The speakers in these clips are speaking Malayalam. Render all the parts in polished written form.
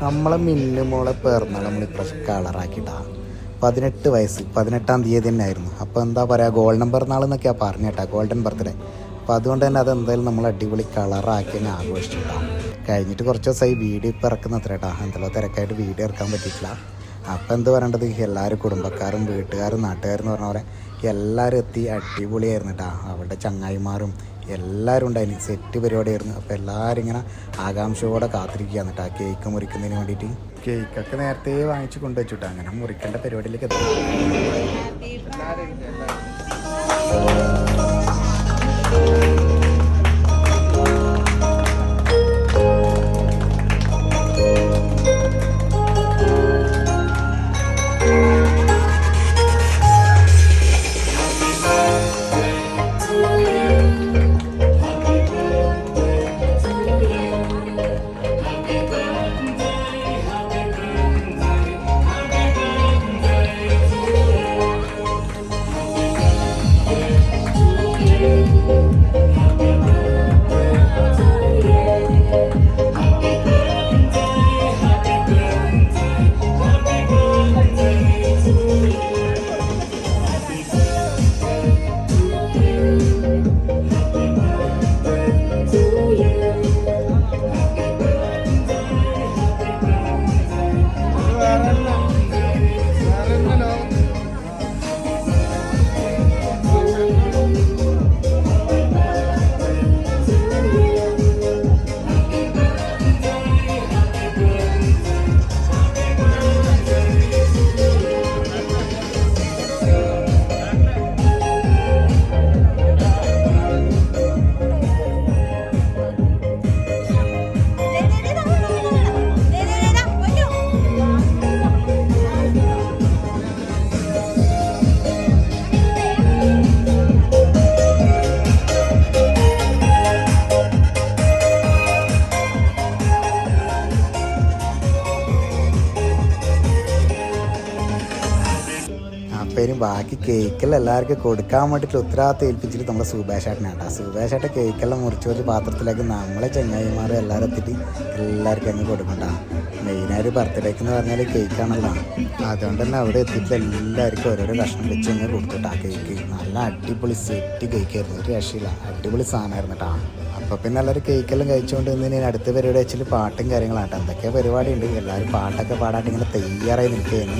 നമ്മളെ മിന്നുമോളെ പിറന്നാൾ നമ്മൾ ഇപ്രാവശ്യം കളറാക്കിയിട്ടാ. 18 വയസ്സ് 18-ാം തീയതി തന്നെ ആയിരുന്നു. അപ്പോൾ എന്താ പറയുക, ഗോൾഡൻ പിറന്നാൾ എന്നൊക്കെയാണ് പറഞ്ഞേട്ടാ, ഗോൾഡൻ ബർത്ത്ഡേ. അപ്പോൾ അതുകൊണ്ട് തന്നെ അതെന്തായാലും നമ്മൾ അടിപൊളി കളറാക്കി തന്നെ ആഘോഷിച്ചിട്ടാണ്. കഴിഞ്ഞിട്ട് കുറച്ച് ദിവസമായി വീഡിയോ ഇപ്പോൾ ഇറക്കുന്ന അത്രേട്ടാ, എന്തെല്ലോ തിരക്കായിട്ട് വീഡിയോ ഇറക്കാൻ പറ്റിയിട്ടില്ല. അപ്പോൾ എന്ത് പറയേണ്ടത്, എല്ലാവരും കുടുംബക്കാരും വീട്ടുകാരും നാട്ടുകാരും എന്ന് പറഞ്ഞ പോലെ എല്ലാവരും എത്തി, അടിപൊളിയായിരുന്നു കേട്ടോ. അവളുടെ ചങ്ങായിമാരും എല്ലാവരും ഉണ്ടായിരുന്നു, സെറ്റ് പരിപാടിയായിരുന്നു. അപ്പോൾ എല്ലാവരും ഇങ്ങനെ ആകാംക്ഷയോടെ കാത്തിരിക്കുകയാണ് കേട്ടോ കേക്ക് മുറിക്കുന്നതിന് വേണ്ടിയിട്ട്. കേക്കൊക്കെ നേരത്തെ വാങ്ങിച്ച് കൊണ്ടുവച്ചിട്ടോ, അങ്ങനെ മുറിക്കേണ്ട പരിപാടിയിലേക്ക് എത്തി. പേരും ബാക്കി കേക്കെല്ലാം എല്ലാവർക്കും കൊടുക്കാൻ വേണ്ടിയിട്ട് ഉത്തരവാദിത്തം ഏൽപ്പിച്ചിട്ട് നമ്മളെ സുബേഷേട്ടനാണ്. സുബേഷേട്ടൻ കേക്കെല്ലാം മുറിച്ച് വെച്ച് പാത്രത്തിലേക്ക് നമ്മളെ ചങ്ങായിമാരും എല്ലാവരും എത്തിയിട്ട് എല്ലാവർക്കും അങ്ങ് കൊടുക്കണ്ട. മെയിനായിട്ട് ബർത്ത്ഡേക്ക് എന്ന് പറഞ്ഞാൽ കേക്കാണല്ലോ, അതുകൊണ്ട് തന്നെ അവിടെ എത്തിയിട്ട് എല്ലാവർക്കും ഓരോരോ കഷ്ണം വെച്ച് അങ്ങ് കൊടുത്തിട്ടാ. കേക്ക് നല്ല അടിപൊളി സെറ്റ് കേക്കായിരുന്നു, ഒരു രക്ഷയില്ല, അടിപൊളി സാധനമായിരുന്നു കേട്ടോ. അപ്പോൾ പിന്നെ എല്ലാവരും കേക്കെല്ലാം കഴിച്ചുകൊണ്ട് ഇന്ന് അടുത്ത പരിപാടി വെച്ചിട്ട് പാട്ടും കാര്യങ്ങളാട്ടോ. എന്തൊക്കെ പരിപാടി ഉണ്ട്, എല്ലാവരും പാട്ടൊക്കെ പാടാട്ട് ഇങ്ങനെ തയ്യാറായി നിൽക്കുകയായിരുന്നു.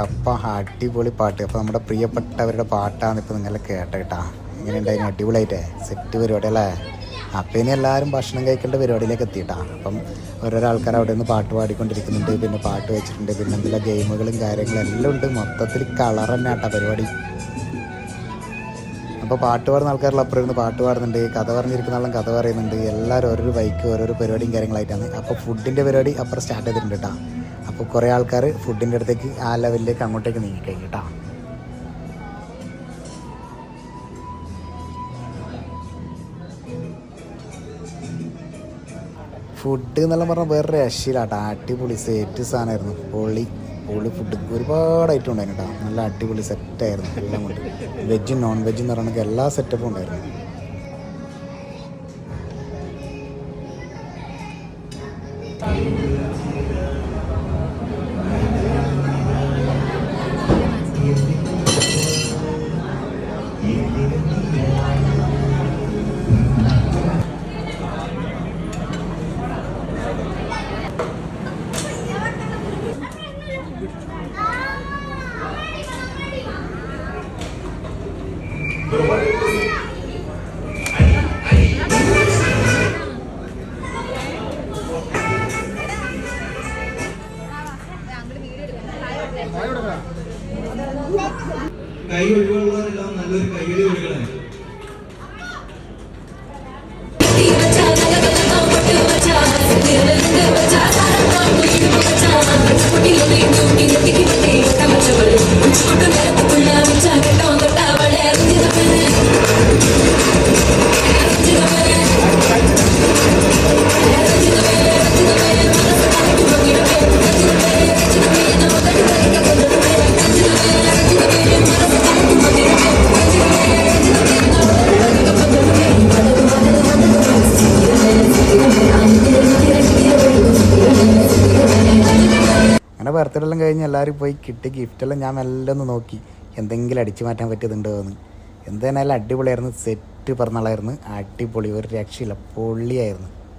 അപ്പം അടിപൊളി പാട്ട്. അപ്പോൾ നമ്മുടെ പ്രിയപ്പെട്ടവരുടെ പാട്ടാണ് ഇപ്പോൾ നിങ്ങളെ കേട്ടോ. ഇങ്ങനെ ഉണ്ടായിരുന്നു, അടിപൊളിയായിട്ടേ സെറ്റ് പരിപാടി അല്ലേ. അപ്പം ഇനി എല്ലാവരും ഭക്ഷണം കഴിക്കേണ്ട പരിപാടിയിലേക്ക് എത്തിയിട്ടാ. അപ്പം ഓരോരോ ആൾക്കാർ അവിടെ നിന്ന് പാട്ട് പാടിക്കൊണ്ടിരിക്കുന്നുണ്ട്, പിന്നെ പാട്ട് വെച്ചിട്ടുണ്ട്, പിന്നെ എന്തെല്ലാം ഗെയിമുകളും കാര്യങ്ങളും എല്ലാം ഉണ്ട്. മൊത്തത്തിൽ കളർ തന്നെ ആട്ടാ പരിപാടി. അപ്പോൾ പാട്ട് പാടുന്ന ആൾക്കാരെല്ലാം അപ്പുറം ഇരുന്ന് പാട്ട് പാടുന്നുണ്ട്, കഥ പറഞ്ഞിരിക്കുന്ന ആളും കഥ പറയുന്നുണ്ട്. എല്ലാവരും ഓരോരോ ബൈക്ക് ഓരോരോ പരിപാടിയും കാര്യങ്ങളായിട്ടാണ്. അപ്പോൾ ഫുഡിൻ്റെ പരിപാടി അപ്പുറം സ്റ്റാർട്ട് ചെയ്തിട്ടുണ്ട് കേട്ടോ. അപ്പോൾ കുറേ ആൾക്കാർ ഫുഡിൻ്റെ അടുത്തേക്ക് ആ ലെവലിലേക്ക് അങ്ങോട്ടേക്ക് നീങ്ങിക്കഴിഞ്ഞു കേട്ടോ. ഫുഡ് എന്നെല്ലാം പറഞ്ഞാൽ വേറെ രക്ഷയിലാട്ടോ. അടിപൊളി സെറ്റ് സാധനമായിരുന്നു. പൊളി ഫുഡ് ഒരുപാട് ഐറ്റം ഉണ്ടായിരുന്നു കേട്ടോ. നല്ല അടിപൊളി സെറ്റായിരുന്നു എല്ലാം കൊണ്ട്. വെജും നോൺ വെജും എന്ന് പറയുന്നത് എല്ലാ സെറ്റപ്പും ഉണ്ടായിരുന്നു. കൈ ഒഴിവുള്ളവരെല്ലാം നല്ലൊരു കൈയടി കൊടുക്കണേ. അങ്ങനെ ബർത്ത്ഡേ എല്ലാം കഴിഞ്ഞ് എല്ലാവരും പോയി കിട്ടി ഗിഫ്റ്റെല്ലാം ഞാൻ മെല്ലെ ഒന്ന് നോക്കി എന്തെങ്കിലും അടിച്ചു മാറ്റാൻ പറ്റിയതുണ്ടോ എന്ന്. എന്തായാലും അടിപൊളിയായിരുന്നു, സെറ്റ് പിറന്നാളായിരുന്നു, അടിപൊളി, ഒരു രക്ഷയില്ല, പൊള്ളിയായിരുന്നു.